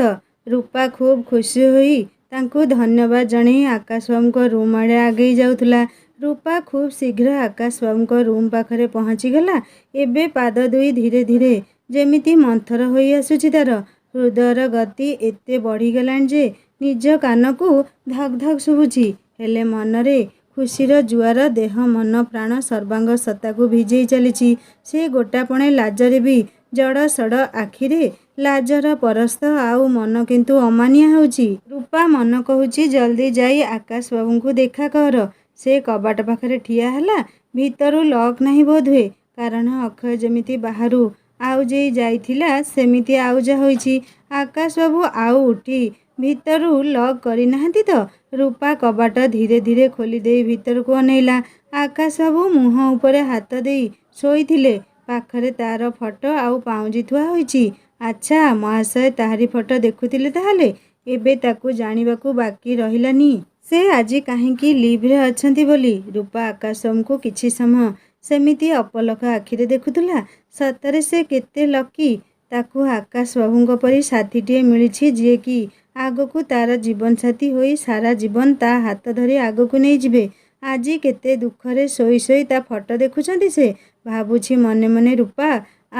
Speaker 1: ରୂପା ଖୁବ୍ ଖୁସି ହୋଇ ତାଙ୍କୁ ଧନ୍ୟବାଦ ଜଣେଇ ଆକାଶ ବାବୁଙ୍କ ରୁମ୍ ଆଡ଼େ ଆଗେଇ ଯାଉଥିଲା। ରୂପା ଖୁବ୍ ଶୀଘ୍ର ଆକାଶ ବାବୁଙ୍କ ରୁମ୍ ପାଖରେ ପହଞ୍ଚିଗଲା। ଏବେ ପାଦ ଦୁଇ ଧୀରେ ଧୀରେ ଯେମିତି ମନ୍ଥର ହୋଇ ଆସୁଛି ତାର। ହୃଦୟର ଗତି ଏତେ ବଢ଼ିଗଲାଣି ଯେ ନିଜ କାନକୁ ଧକ୍ ଧକ୍ ଶୁଭୁଛି। ହେଲେ ମନରେ ଖୁସିର ଜୁଆର ଦେହ ମନ ପ୍ରାଣ ସର୍ବାଙ୍ଗ ସତ୍ତାକୁ ଭିଜେଇ ଚାଲିଛି। ସେ ଗୋଟାପଣେ ଲାଜରେ ବି ଜଡ଼ ସଡ଼ ଆଖିରେ ଲାଜର ପରସ୍ତ, ଆଉ ମନ କିନ୍ତୁ ଅମାନିଆ ହେଉଛି। ରୂପା ମନ କହୁଛି ଜଲ୍ଦି ଯାଇ ଆକାଶ ବାବୁଙ୍କୁ ଦେଖା କର। ସେ କବାଟ ପାଖରେ ଠିଆ ହେଲା। ଭିତରୁ ଲକ୍ ନାହିଁ ବୋଧହୁଏ, କାରଣ ଅକ୍ଷୟ ଯେମିତି ବାହାରୁ ଆଉଜେଇ ଯାଇଥିଲା ସେମିତି ଆଉଜା ହୋଇଛି। ଆକାଶ ବାବୁ ଆଉ ଉଠି ଭିତରୁ ଲକ୍ କରିନାହାନ୍ତି ତ? ରୂପା କବାଟ ଧୀରେ ଧୀରେ ଖୋଲିଦେଇ ଭିତରକୁ ଅନେଇଲା। ଆକାଶ ବାବୁ ମୁହଁ ଉପରେ ହାତ ଦେଇ ଶୋଇଥିଲେ। ପାଖରେ ତାର ଫଟୋ ଆଉ ପାଉଁଜି ଥୁଆ ହୋଇଛି। ଆଚ୍ଛା, ମହାଶୟ ତାହାରି ଫଟୋ ଦେଖୁଥିଲେ ତାହେଲେ? ଏବେ ତାକୁ ଜାଣିବାକୁ ବାକି ରହିଲାନି ସେ ଆଜି କାହିଁକି ଲିଭ୍ରେ ଅଛନ୍ତି ବୋଲି। ରୂପା ଆକାଶ ବାବୁଙ୍କୁ କିଛି ସମୟ ସେମିତି ଅପଲକ ଆଖିରେ ଦେଖୁଥିଲା। ସତରେ ସେ କେତେ ଲକି। ତାକୁ ଆକାଶ ବାବୁଙ୍କ ପରି ସାଥୀଟିଏ ମିଳିଛି, ଯିଏକି ଆଗକୁ ତାର ଜୀବନସାଥୀ ହୋଇ ସାରା ଜୀବନ ତା ହାତ ଧରି ଆଗକୁ ନେଇଯିବେ। ଆଜି କେତେ ଦୁଃଖରେ ଶୋଇ ଶୋଇ ତା ଫଟୋ ଦେଖୁଛନ୍ତି ସେ। ଭାବୁଛି ମନେ ମନେ ରୂପା,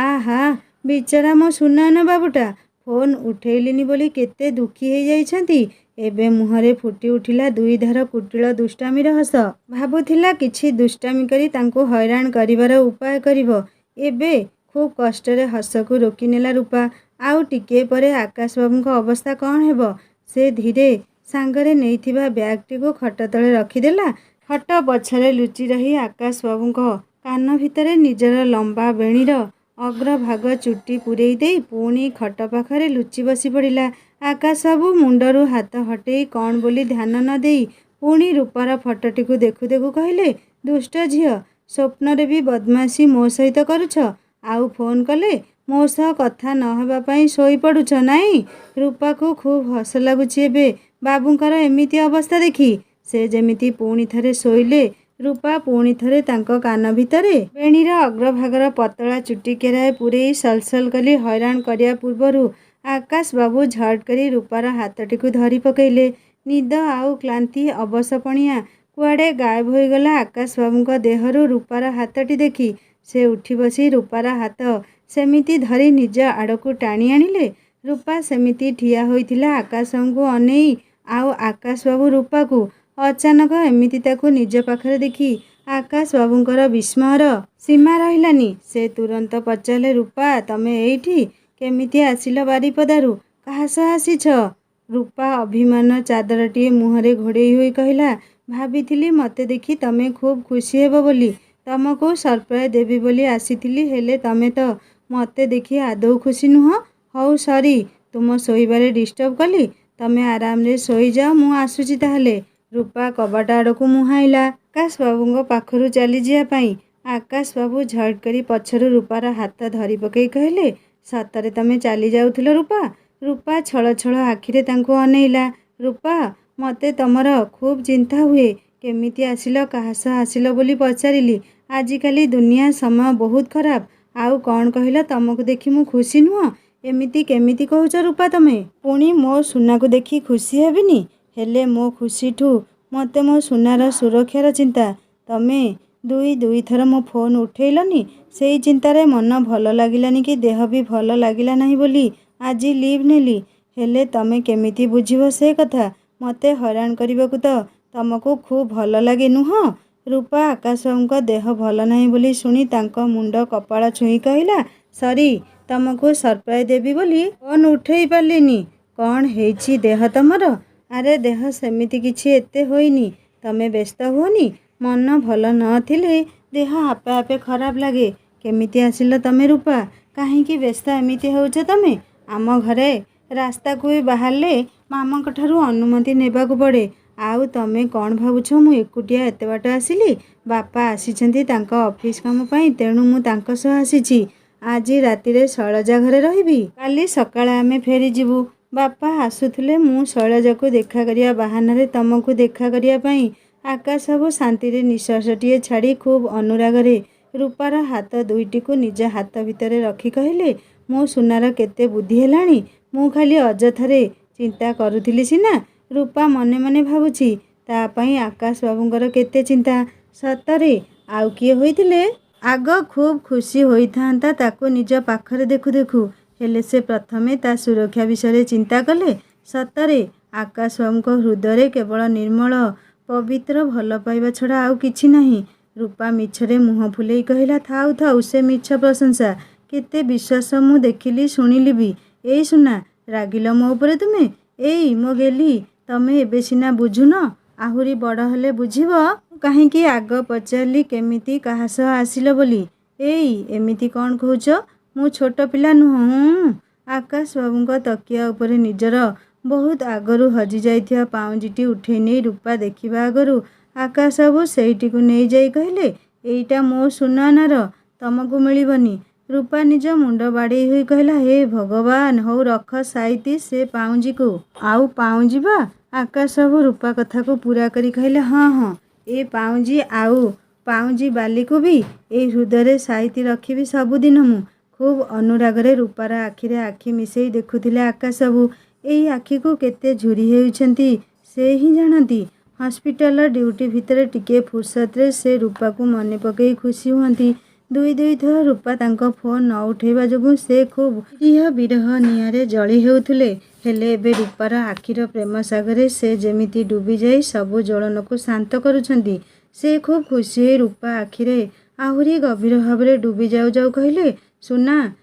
Speaker 1: ଆହା ବିଚରା ମୋ ସୁନୟନ ବାବୁଟା, ଫୋନ୍ ଉଠେଇଲିନି ବୋଲି କେତେ ଦୁଃଖୀ ହେଇଯାଇଛନ୍ତି। ଏବେ ମୁହଁରେ ଫୁଟି ଉଠିଲା ଦୁଇଧାର କୁଟିଳ ଦୁଷ୍ଟାମିର ହସ। ଭାବୁଥିଲା କିଛି ଦୁଷ୍ଟାମି କରି ତାଙ୍କୁ ହଇରାଣ କରିବାର ଉପାୟ କରିବ। ଏବେ ଖୁବ୍ କଷ୍ଟରେ ହସକୁ ରୋକିନେଲା ରୂପା। ଆଉ ଟିକିଏ ପରେ ଆକାଶ ବାବୁଙ୍କ ଅବସ୍ଥା କ'ଣ ହେବ? ସେ ଧୀରେ ସାଙ୍ଗରେ ନେଇଥିବା ବ୍ୟାଗ୍ଟିକୁ ଖଟ ତଳେ ରଖିଦେଲା। ଖଟ ପଛରେ ଲୁଚି ରହି ଆକାଶ ବାବୁଙ୍କ କାନ ଭିତରେ ନିଜର ଲମ୍ବା ବେଣୀର ଅଗ୍ରଭାଗ ଚୁଟି ପୂରେଇ ଦେଇ ପୁଣି ଖଟ ପାଖରେ ଲୁଚି ବସି ପଡ଼ିଲା। ଆକାଶ ବାବୁ ମୁଣ୍ଡରୁ ହାତ ହଟେଇ କ'ଣ ବୋଲି ଧ୍ୟାନ ନ ଦେଇ ପୁଣି ରୂପାର ଫଟୋଟିକୁ ଦେଖୁ ଦେଖୁ କହିଲେ, ଦୁଷ୍ଟ ଝିଅ, ସ୍ୱପ୍ନରେ ବି ବଦମାସି ମୋ ସହିତ କରୁଛ? ଆଉ ଫୋନ୍ କଲେ ମୋ ସହ କଥା ନ ହେବା ପାଇଁ ଶୋଇପଡ଼ୁଛ ନାଇଁ? ରୂପାକୁ ଖୁବ୍ ହସ ଲାଗୁଛି ଏବେ ବାବୁଙ୍କର ଏମିତି ଅବସ୍ଥା ଦେଖି। ସେ ଯେମିତି ପୁଣି ଥରେ ଶୋଇଲେ। ରୂପା ପୁଣି ଥରେ ତାଙ୍କ କାନ ଭିତରେ ବେଣୀର ଅଗ୍ରଭାଗର ପତଳା ଚୁଟି କେରାଏ ପୂରେଇ ସଲସଲ କରି ହଇରାଣ କରିବା ପୂର୍ବରୁ ଆକାଶ ବାବୁ ଝଟ୍ କରି ରୂପାର ହାତଟିକୁ ଧରି ପକେଇଲେ। ନିଦ ଆଉ କ୍ଳାନ୍ତି ଅବସପଣିଆ କୁଆଡ଼େ ଗାୟବ ହୋଇଗଲା ଆକାଶ ବାବୁଙ୍କ ଦେହରୁ ରୂପାର ହାତଟି ଦେଖି। ସେ ଉଠି ବସି ରୂପାର ହାତ ସେମିତି ଧରି ନିଜ ଆଡ଼କୁ ଟାଣି ଆଣିଲେ। ରୂପା ସେମିତି ଠିଆ ହୋଇଥିଲା ଆକାଶ ବାବୁଙ୍କୁ ଅନେଇ। ଆଉ ଆକାଶ ବାବୁ ରୂପାକୁ। ଅଚାନକ ଏମିତି ତାକୁ ନିଜ ପାଖରେ ଦେଖି ଆକାଶ ବାବୁଙ୍କର ବିସ୍ମୟର ସୀମା ରହିଲାନି। ସେ ତୁରନ୍ତ ପଚାରିଲେ, ରୂପା ତମେ ଏଇଠି? କେମିତି ଆସିଲ ବାରିପଦାରୁ? କାହା ସହ ଆସିଛ? ରୂପା ଅଭିମାନ ଚାଦରଟିଏ ମୁହଁରେ ଘୋଡ଼େଇ ହୋଇ କହିଲା, ଭାବିଥିଲି ମୋତେ ଦେଖି ତମେ ଖୁବ୍ ଖୁସି ହେବ ବୋଲି। ତମକୁ ସରପ୍ରାଇଜ୍ ଦେବି ବୋଲି ଆସିଥିଲି, ହେଲେ ତମେ ତ ମୋତେ ଦେଖି ଆଦୌ ଖୁସି ନୁହଁ। ହଉ ସରି, ତୁମ ଶୋଇବାରେ ଡିଷ୍ଟର୍ବ କଲି। ତମେ ଆରାମରେ ଶୋଇଯାଅ, ମୁଁ ଆସୁଛି ତାହେଲେ। ରୂପା କବାଟ ଆଡ଼କୁ ମୁହାଁଇଲା ଆକାଶ ବାବୁଙ୍କ ପାଖରୁ ଚାଲିଯିବା ପାଇଁ। ଆକାଶ ବାବୁ ଝଟ୍ କରି ପଛରୁ ରୂପାର ହାତ ଧରି ପକେଇ କହିଲେ, ସତରେ ତମେ ଚାଲି ଯାଉଥିଲ ରୂପା? ରୂପା ଛଳ ଛଳ ଆଖିରେ ତାଙ୍କୁ ଅନେଇଲା। ରୂପା, ମୋତେ ତମର ଖୁବ୍ ଚିନ୍ତା ହୁଏ। କେମିତି ଆସିଲ, କାହା ସହ ଆସିଲ ବୋଲି ପଚାରିଲି। ଆଜିକାଲି ଦୁନିଆ ସମୟ ବହୁତ ଖରାପ। ଆଉ କ'ଣ କହିଲ, ତମକୁ ଦେଖି ମୁଁ ଖୁସି ନୁହଁ? ଏମିତି କେମିତି କହୁଛ ରୂପା ତମେ? ପୁଣି ମୋ ସୁନାକୁ ଦେଖି ଖୁସି ହେବିନି? ହେଲେ ମୋ ଖୁସିଠୁ ମୋତେ ମୋ ସୁନାର ସୁରକ୍ଷାର ଚିନ୍ତା। ତମେ ଦୁଇଥର ମୋ ଫୋନ୍ ଉଠେଇଲନି, ସେଇ ଚିନ୍ତାରେ ମନ ଭଲ ଲାଗିଲାନି କି ଦେହ ବି ଭଲ ଲାଗିଲା ନାହିଁ ବୋଲି ଆଜି ଲିଭ୍ ନେଲି। ହେଲେ ତମେ କେମିତି ବୁଝିବ ସେ କଥା? ମୋତେ ହଇରାଣ କରିବାକୁ ତ ତମକୁ ଖୁବ୍ ଭଲ ଲାଗେ ନୁହଁ? ରୂପା ଆକାଶବାବୁଙ୍କ ଦେହ ଭଲ ନାହିଁ ବୋଲି ଶୁଣି ତାଙ୍କ ମୁଣ୍ଡ କପାଳ ଛୁଇଁ କହିଲା, ସରି, ତମକୁ ସରପ୍ରାଇଜ୍ ଦେବି ବୋଲି ଫୋନ୍ ଉଠେଇ ପାରିଲିନି। କ'ଣ ହେଇଛି ଦେହ ତମର? ଆରେ ଦେହ ସେମିତି କିଛି ଏତେ ହୋଇନି, ତମେ ବ୍ୟସ୍ତ ହୁଅନି। ମନ ଭଲ ନଥିଲେ ଦେହ ଆପେ ଆପେ ଖରାପ ଲାଗେ। କେମିତି ଆସିଲ ତମେ ରୂପା? କାହିଁକି ବ୍ୟସ୍ତ ଏମିତି ହେଉଛ ତମେ? ଆମ ଘରେ ରାସ୍ତାକୁ ବାହାରିଲେ ମାମାଙ୍କଠାରୁ ଅନୁମତି ନେବାକୁ ପଡ଼େ। ଆଉ ତମେ କ'ଣ ଭାବୁଛ ମୁଁ ଏକୁଟିଆ ଏତେ ବାଟ ଆସିଲି? ବାପା ଆସିଛନ୍ତି ତାଙ୍କ ଅଫିସ୍ କାମ ପାଇଁ, ତେଣୁ ମୁଁ ତାଙ୍କ ସହ ଆସିଛି। ଆଜି ରାତିରେ ଶୈଳଜା ଘରେ ରହିବି। କାଲି ସକାଳେ ଆମେ ଫେରିଯିବୁ। ବାପା ଆସୁଥିଲେ ମୁଁ ଶୈଳଜାକୁ ଦେଖା କରିବା ବାହାନାରେ ତମକୁ ଦେଖା କରିବା ପାଇଁ। ଆକାଶବାବୁ ଶାନ୍ତିରେ ନିଶ୍ୱାସଟିଏ ଛାଡ଼ି ଖୁବ୍ ଅନୁରାଗରେ ରୂପାର ହାତ ଦୁଇଟିକୁ ନିଜ ହାତ ଭିତରେ ରଖି କହିଲେ, ମୋ ସୁନାର କେତେ ବୁଦ୍ଧି ହେଲାଣି। ମୁଁ ଖାଲି ଅଯଥାରେ ଚିନ୍ତା କରୁଥିଲି ସିନା। ରୂପା ମନେ ମନେ ଭାବୁଛି, ତା ପାଇଁ ଆକାଶବାବୁଙ୍କର କେତେ ଚିନ୍ତା। ସତରେ ଆଉ କିଏ ହୋଇଥିଲେ ଆଗ ଖୁବ୍ ଖୁସି ହୋଇଥାନ୍ତା ତାକୁ ନିଜ ପାଖରେ ଦେଖୁ ଦେଖୁ। ହେଲେ ସେ ପ୍ରଥମେ ତା ସୁରକ୍ଷା ବିଷୟରେ ଚିନ୍ତା କଲେ। ସତରେ ଆକାଶବାବୁଙ୍କ ହୃଦୟରେ କେବଳ ନିର୍ମଳ ପବିତ୍ର ଭଲ ପାଇବା ଛଡ଼ା ଆଉ କିଛି ନାହିଁ। ରୂପା ମିଛରେ ମୁହଁ ଫୁଲେଇ କହିଲା, ଥାଉ ଥାଉ ସେ ମିଛ ପ୍ରଶଂସା। କେତେ ବିଶ୍ୱାସ ମୁଁ ଦେଖିଲି ଶୁଣିଲି ବି। ଏଇ ସୁନା, ରାଗିଲ ମୋ ଉପରେ ତୁମେ? ଏଇ ମୋ ଗେଲି, ତମେ ଏବେ ସିନା ବୁଝୁନ, ଆହୁରି ବଡ଼ ହେଲେ ବୁଝିବ। ମୁଁ କାହିଁକି ଆଗ ପଚାରିଲି କେମିତି କାହା ସହ ଆସିଲ ବୋଲି? ଏଇ ଏମିତି କ'ଣ କହୁଛ? ମୁଁ ଛୋଟ ପିଲା ନୁହଁ। ଆକାଶବାବୁଙ୍କ ତକିଆ ଉପରେ ନିଜର ବହୁତ ଆଗରୁ ହଜିଯାଇଥିବା ପାଉଁଜିଟି ଉଠେଇ ନେଇ ରୂପା ଦେଖିବା ଆଗରୁ ଆକାଶବାବୁ ସେଇଟିକୁ ନେଇଯାଇ କହିଲେ, ଏଇଟା ମୋ ସୁନାନାର, ତମକୁ ମିଳିବନି। ରୂପା ନିଜ ମୁଣ୍ଡ ବାଡ଼େଇ ହୋଇ କହିଲା, ହେ ଭଗବାନ, ହଉ ରଖ ସାଇତି ସେ ପାଉଁଜିକୁ। ଆଉ ପାଉଁଜି ବା? ଆକାଶବାବୁ ରୂପା କଥାକୁ ପୂରା କରି କହିଲେ, ହଁ ହଁ, ଏ ପାଉଁଜି ଆଉ ପାଉଁଜି ବାଲିକୁ ବି ଏଇ ହୃଦୟରେ ସାଇତି ରଖିବି ସବୁଦିନ ମୁଁ। ଖୁବ୍ ଅନୁରାଗରେ ରୂପାର ଆଖିରେ ଆଖି ମିଶେଇ ଦେଖୁଥିଲେ ଆକାଶବାବୁ। ଏଇ ଆଖିକୁ କେତେ ଝୁରି ହେଉଛନ୍ତି ସେ ହିଁ ଜାଣନ୍ତି। ହସ୍ପିଟାଲର ଡ୍ୟୁଟି ଭିତରେ ଟିକିଏ ଫୁର୍ସତରେ ସେ ରୂପାକୁ ମନେ ପକେଇ ଖୁସି ହୁଅନ୍ତି। ଦୁଇ ଥର ରୂପା ତାଙ୍କ ଫୋନ୍ ନ ଉଠେଇବା ଯୋଗୁଁ ସେ ଖୁବ୍ ନିରୀହ ବିରହ ନିଆଁରେ ଜଳି ହେଉଥିଲେ। ହେଲେ ଏବେ ରୂପାର ଆଖିର ପ୍ରେମ ସାଗରରେ ସେ ଯେମିତି ଡୁବିଯାଇ ସବୁ ଜ୍ୱଳନକୁ ଶାନ୍ତ କରୁଛନ୍ତି। ସେ ଖୁବ୍ ଖୁସି ହୋଇ ରୂପା ଆଖିରେ ଆହୁରି ଗଭୀର ଭାବରେ ଡୁବି ଯାଉ ଯାଉ କହିଲେ, ସୁନା,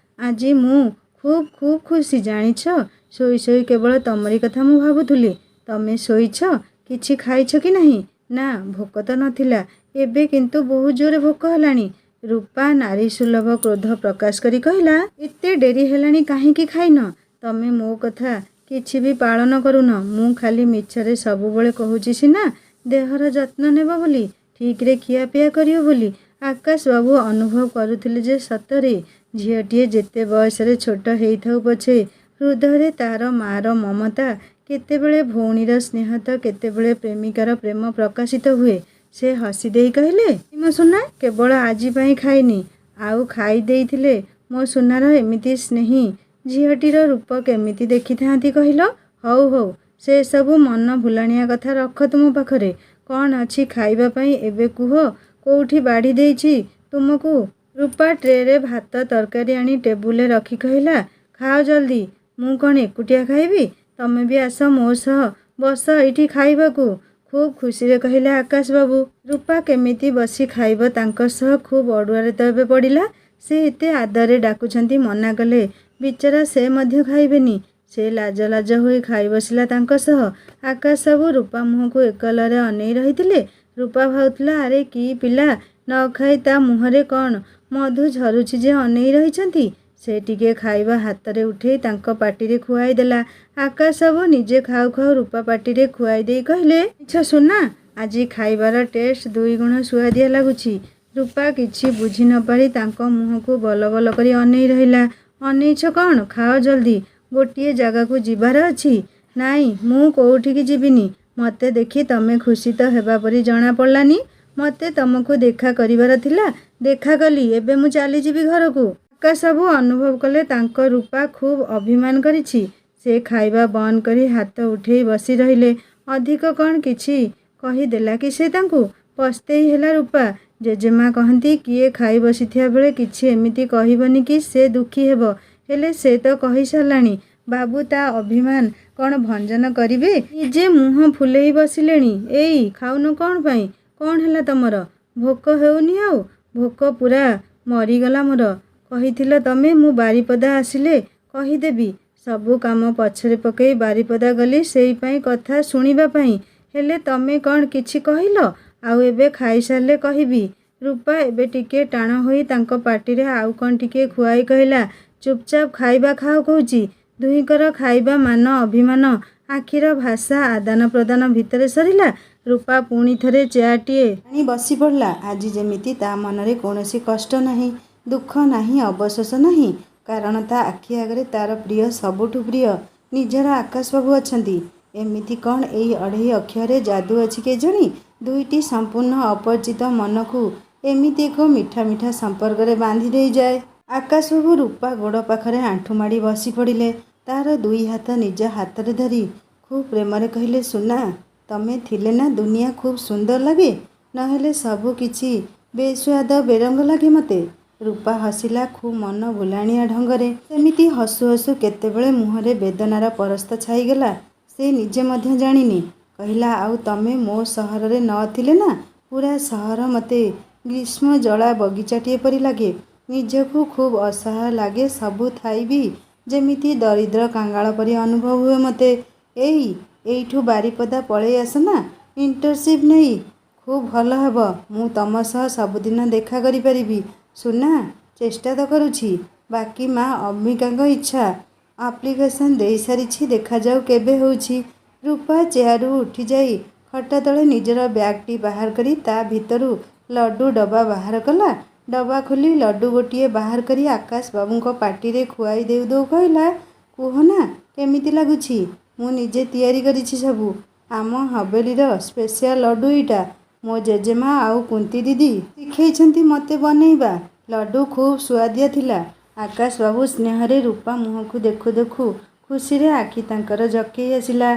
Speaker 1: ଆଜି ମୁଁ ଖୁବ୍ ଖୁସି ଜାଣିଛ। ଶୋଇ ଶୋଇ କେବଳ ତମରି କଥା ମୁଁ ଭାବୁଥିଲି। ତମେ ଶୋଇଛ? କିଛି ଖାଇଛ କି ନାହିଁ? ନା, ଭୋକ ତ ନଥିଲା, ଏବେ କିନ୍ତୁ ବହୁତ ଜୋରରେ ଭୋକ ହେଲାଣି। ରୂପା ନାରୀ ସୁଲଭ କ୍ରୋଧ ପ୍ରକାଶ କରି କହିଲା, ଏତେ ଡେରି ହେଲାଣି କାହିଁକି ଖାଇନ? ତମେ ମୋ କଥା କିଛି ବି ପାଳନ କରୁନ। ମୁଁ ଖାଲି ମିଛରେ ସବୁବେଳେ କହୁଛି ସିନା ଦେହର ଯତ୍ନ ନେବ ବୋଲି, ଠିକ୍ରେ ଖିଆପିଆ କରିବ ବୋଲି। ଆକାଶବାବୁ ଅନୁଭବ କରୁଥିଲେ ଯେ ସତରେ ଝିଅଟିଏ ଯେତେ ବୟସରେ ଛୋଟ ହେଇଥାଉ ପଛେ ହୃଦୟରେ ତା'ର ମା'ର ମମତା, କେତେବେଳେ ଭଉଣୀର ସ୍ନେହ ତ କେତେବେଳେ ପ୍ରେମିକାର ପ୍ରେମ ପ୍ରକାଶିତ ହୁଏ। ସେ ହସି ଦେଇ କହିଲେ, ମୋ ସୁନା, କେବଳ ଆଜି ପାଇଁ ଖାଇନି, ଆଉ ଖାଇ ଦେଇଥିଲେ ମୋ ସୁନାର ଏମିତି ସ୍ନେହୀ ଝିଅଟିର ରୂପ କେମିତି ଦେଖିଥାନ୍ତି କହିଲ? ହଉ ହଉ, ସେ ସବୁ ମନ ଭୁଲାଣିଆ କଥା ରଖ ତୁମ ପାଖରେ। କ'ଣ ଅଛି ଖାଇବା ପାଇଁ ଏବେ କୁହ? କୋଉଠି ବାଢ଼ି ଦେଇଛି ତୁମକୁ? ରୂପା ଟ୍ରେରେ ଭାତ ତରକାରୀ ଆଣି ଟେବୁଲରେ ରଖି କହିଲା, ଖାଅ ଜଲ୍ଦି। ମୁଁ କ'ଣ ଏକୁଟିଆ ଖାଇବି? ତମେ ବି ଆସ ମୋ ସହ, ବସ ଏଇଠି ଖାଇବାକୁ। ଖୁବ୍ ଖୁସିରେ କହିଲେ ଆକାଶବାବୁ। ରୂପା କେମିତି ବସି ଖାଇବ ତାଙ୍କ ସହ? ଖୁବ୍ ଅଡ଼ୁଆରେ ତ ଏବେ ପଡ଼ିଲା। ସେ ଏତେ ଆଦରରେ ଡାକୁଛନ୍ତି, ମନା କଲେ ବିଚରା ସେ ମଧ୍ୟ ଖାଇବେନି। ସେ ଲାଜ ହୋଇ ଖାଇ ବସିଲା ତାଙ୍କ ସହ। ଆକାଶବାବୁ ରୂପା ମୁହଁକୁ ଏକଲରେ ଅନେଇ ରହିଥିଲେ। ରୂପା ଭାବୁଥିଲା, ଆରେ କି ପିଲା, ନ ଖାଇ ତା ମୁହଁରେ କ'ଣ ମଧୁ ଝରୁଛି ଯେ ଅନେଇ ରହିଛନ୍ତି। ସେ ଟିକିଏ ଖାଇବା ହାତରେ ଉଠେଇ ତାଙ୍କ ପାଟିରେ ଖୁଆଇ ଦେଲା। ଆକାଶବାବୁ ନିଜେ ଖାଉ ଖାଉ ରୂପା ପାଟିରେ ଖୁଆଇ ଦେଇ କହିଲେ, ମିଛ ସୁନା, ଆଜି ଖାଇବାର ଟେଷ୍ଟ ଦୁଇଗୁଣ ସୁଆଦିଆ ଲାଗୁଛି। ରୂପା କିଛି ବୁଝି ନ ପାରି ତାଙ୍କ ମୁହଁକୁ ବଲ ବଲ କରି ଅନେଇ ରହିଲା। ଅନେଇଛ କ'ଣ? ଖାଅ ଜଲ୍ଦି, ଗୋଟିଏ ଜାଗାକୁ ଯିବାର ଅଛି। ନାଇଁ, ମୁଁ କୋଉଠିକି ଯିବିନି। ମୋତେ ଦେଖି ତମେ ଖୁସି ତ ହେବା ପରି ଜଣା ପଡ଼ିଲାନି। ମୋତେ ତମକୁ ଦେଖା କରିବାର ଥିଲା, ଦେଖା କଲି, ଏବେ ମୁଁ ଚାଲିଯିବି ଘରକୁ। ଆକାଶବାବୁ ଅନୁଭବ କଲେ ତାଙ୍କ ରୂପା ଖୁବ୍ ଅଭିମାନ କରିଛି। ସେ ଖାଇବା ବନ୍ଦ କରି ହାତ ଉଠେଇ ବସି ରହିଲେ। ଅଧିକ କ'ଣ କିଛି କହିଦେଲା କି ସେ ତାଙ୍କୁ? ପସ୍ତେଇ ହେଲା ରୂପା। ଜେଜେମା କହନ୍ତି, କିଏ ଖାଇ ବସିଥିବା ବେଳେ କିଛି ଏମିତି କହିବନି କି ସେ ଦୁଃଖୀ ହେବ। ହେଲେ ସେ ତ କହି ସାରିଲାଣି। ବାବୁ ତା ଅଭିମାନ କ'ଣ ଭଞ୍ଜନ କରିବେ? ନିଜେ ମୁହଁ ଫୁଲେଇ ବସିଲେଣି। ଏଇ ଖାଉନ କ'ଣ ପାଇଁ? କ'ଣ ହେଲା ତମର? ଭୋକ ହେଉନି ଆଉ? ଭୋକ ପୁରା ମରିଗଲା ମୋର। କହିଥିଲ ତମେ ମୁଁ ବାରିପଦା ଆସିଲେ କହିଦେବି। ସବୁ କାମ ପଛରେ ପକେଇ ବାରିପଦା ଗଲି ସେଇ ପାଇଁ କଥା ଶୁଣିବା ପାଇଁ। ହେଲେ ତମେ କ'ଣ କିଛି କହିଲ? ଆଉ ଏବେ ଖାଇସାରିଲେ କହିବି। ରୂପା ଏବେ ଟିକେ ଟାଣ ହୋଇ ତାଙ୍କ ପାଟିରେ ଆଉ କ'ଣ ଟିକେ ଖୁଆଇ କହିଲା, ଚୁପଚାପ ଖାଇବା ଖାଅ କହୁଛି। ଦୁହିଁଙ୍କର ଖାଇବା ମାନ ଅଭିମାନ ଆଖିର ଭାଷା ଆଦାନ ପ୍ରଦାନ ଭିତରେ ସରିଲା। ରୂପା ପୁଣି ଥରେ ଚେୟାରଟିଏ ଆଣି ବସି ପଡ଼ିଲା। ଆଜି ଯେମିତି ତା ମନରେ କୌଣସି କଷ୍ଟ ନାହିଁ, ଦୁଃଖ ନାହିଁ, ଅବଶୋଷ ନାହିଁ। କାରଣ ତା ଆଖି ଆଗରେ ତାର ପ୍ରିୟ, ସବୁଠୁ ପ୍ରିୟ ନିଜର ଆକାଶବାବୁ ଅଛନ୍ତି। ଏମିତି କ'ଣ ଏଇ ଅଢ଼େଇ ଅକ୍ଷରରେ ଯାଦୁ ଅଛି କେଜାଣି? ଦୁଇଟି ସମ୍ପୂର୍ଣ୍ଣ ଅପରିଚିତ ମନକୁ ଏମିତି ଏକ ମିଠା ମିଠା ସମ୍ପର୍କରେ ବାନ୍ଧି ଦେଇଯାଏ। ଆକାଶବାବୁ ରୂପା ଗୋଡ଼ ପାଖରେ ଆଣ୍ଠୁ ମାଡ଼ି ବସି ପଡ଼ିଲେ। ତାର ଦୁଇ ହାତ ନିଜ ହାତରେ ଧରି ଖୁବ୍ ପ୍ରେମରେ କହିଲେ, ସୁନା, ତମେ ଥିଲେ ନା ଦୁନିଆ ଖୁବ୍ ସୁନ୍ଦର ଲାଗେ, ନହେଲେ ସବୁ କିଛି ବେସୁଆଦ ବେରଙ୍ଗ ଲାଗେ ମୋତେ। ରୂପା ହସିଲା ଖୁବ୍ ମନ ଭୁଲାଣିଆ ଢଙ୍ଗରେ। ସେମିତି ହସୁ ହସୁ କେତେବେଳେ ମୁହଁରେ ବେଦନାର ପରସ୍ତ ଛାଇଗଲା ସେ ନିଜେ ମଧ୍ୟ ଜାଣିନି। କହିଲା, ଆଉ ତମେ ମୋ ସହରରେ ନ ଥିଲେ ନା ପୁରା ସହର ମୋତେ ଗ୍ରୀଷ୍ମ ଜଳା ବଗିଚାଟିଏ ପରି ଲାଗେ। ନିଜକୁ ଖୁବ୍ ଅସହାୟ ଲାଗେ। ସବୁ ଥାଇ ବି ଯେମିତି ଦରିଦ୍ର କାଙ୍ଗାଳ ପରି ଅନୁଭବ ହୁଏ ମୋତେ। ଏଇଠୁ ବାରିପଦା ପଳେଇ ଆସ ନା ଇଣ୍ଟର୍ନସିପ୍ ନେଇ। ଖୁବ୍ ଭଲ ହେବ। ମୁଁ ତମ ସହ ସବୁଦିନ ଦେଖା କରିପାରିବି। ସୁନା, ଚେଷ୍ଟା ତ କରୁଛି। ବାକି ମା ଅମ୍ବିକାଙ୍କ ଇଚ୍ଛା। ଆପ୍ଲିକେସନ୍ ଦେଇସାରିଛି, ଦେଖାଯାଉ କେବେ ହେଉଛି। ରୂପା ଚେୟାରରୁ ଉଠିଯାଇ ଖଟ ତଳେ ନିଜର ବ୍ୟାଗ୍ଟି ବାହାର କରି ତା ଭିତରୁ ଲଡ଼ୁ ଡବା ବାହାର କଲା। ଡବା ଖୋଲି ଲଡ଼ୁ ଗୋଟିଏ ବାହାର କରି ଆକାଶ ବାବୁଙ୍କ ପାଟିରେ ଖୁଆଇ ଦେଉ ଦେଉ କହିଲା, କୁହନା କେମିତି ଲାଗୁଛି? ମୁଁ ନିଜେ ତିଆରି କରିଛି ସବୁ। ଆମ ହବେଲିର ସ୍ପେଶିଆଲ ଲଡ଼ୁ ଏଇଟା। ମୋ ଜେଜେମା ଆଉ କୁନ୍ତି ଦିଦି ଶିଖେଇଛନ୍ତି ମୋତେ ବନେଇବା। ଲଡ଼ୁ ଖୁବ୍ ସୁଆଦିଆ ଥିଲା। ଆକାଶ ବାବୁ ସ୍ନେହରେ ରୂପା ମୁହଁକୁ ଦେଖୁ ଦେଖୁ ଖୁସିରେ ଆଖି ତାଙ୍କର ଜକେଇ ଆସିଲା।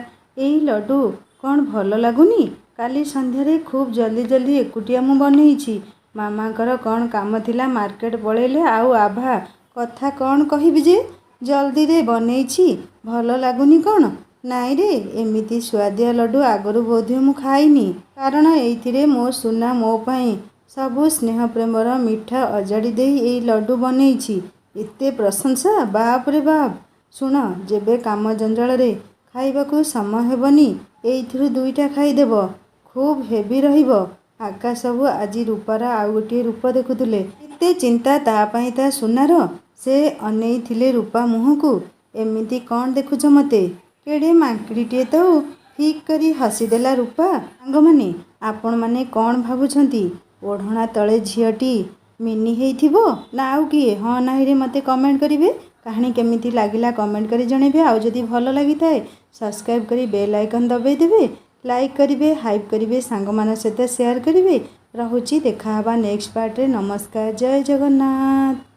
Speaker 1: ଏଇ ଲଡ଼ୁ କ'ଣ ଭଲ ଲାଗୁନି? କାଲି ସନ୍ଧ୍ୟାରେ ଖୁବ୍ ଜଲ୍ଦି ଜଲ୍ଦି ଏକୁଟିଆ ମୁଁ ବନେଇଛି। ମାମାଙ୍କର କ'ଣ କାମ ଥିଲା ମାର୍କେଟ ପଳେଇଲେ। ଆଉ ଆଭା କଥା କ'ଣ କହିବି ଯେ ଜଲ୍ଦିରେ ବନେଇଛି। ଭଲ ଲାଗୁନି କ'ଣ? ନାଇଁରେ, ଏମିତି ସୁଆଦିଆ ଲଡ଼ୁ ଆଗରୁ ବୋଧହୁଏ ମୁଁ ଖାଇନି। କାରଣ ଏଇଥିରେ ମୋ ସୁନା ମୋ ପାଇଁ ସବୁ ସ୍ନେହ ପ୍ରେମର ମିଠା ଅଜାଡ଼ି ଦେଇ ଏଇ ଲଡ଼ୁ ବନେଇଛି। ଏତେ ପ୍ରଶଂସା, ବାପରେ ବାପ୍। ଶୁଣ, ଯେବେ କାମ ଜଞ୍ଜାଳରେ ଖାଇବାକୁ ସମୟ ହେବନି ଏଇଥିରୁ ଦୁଇଟା ଖାଇଦେବ। ଖୁବ୍ ହେଭି ରହିବ। ଆକାଶବାବୁ ଆଜି ରୂପାର ଆଉ ଗୋଟିଏ ରୂପ ଦେଖୁଥିଲେ। ଏତେ ଚିନ୍ତା ତା ପାଇଁ ତା ସୁନାର। ସେ ଅନେଇଥିଲେ ରୂପା ମୁହଁକୁ। ଏମିତି କ'ଣ ଦେଖୁଛ ମୋତେ? କେଡ଼େ ମାଙ୍କିଡ଼ିଟିଏ ତ। ଫିକ୍ କରି ହସିଦେଲା ରୂପା। ସାଙ୍ଗମାନେ, ଆପଣମାନେ କ'ଣ ଭାବୁଛନ୍ତି? ଓଢ଼ଣା ତଳେ ଝିଅଟି ମିନି ହେଇଥିବ ନା ଆଉ କିଏ? ହଁ ନାହିଁରେ ମୋତେ କମେଣ୍ଟ କରିବେ। କାହାଣୀ କେମିତି ଲାଗିଲା କମେଣ୍ଟ କରି ଜଣାଇବେ। ଆଉ ଯଦି ଭଲ ଲାଗିଥାଏ ସବସ୍କ୍ରାଇବ୍ କରି ବେଲ୍ ଆଇକନ୍ ଦବାଇ ଦେବେ। ଲାଇକ୍ କରିବେ, ହାଇପ୍ କରିବେ, ସାଙ୍ଗମାନଙ୍କ ସହିତ ସେୟାର କରିବେ। ରହୁଛି, ଦେଖା ହେବା ନେକ୍ସଟ ପାର୍ଟରେ। ନମସ୍କାର, ଜୟ ଜଗନ୍ନାଥ।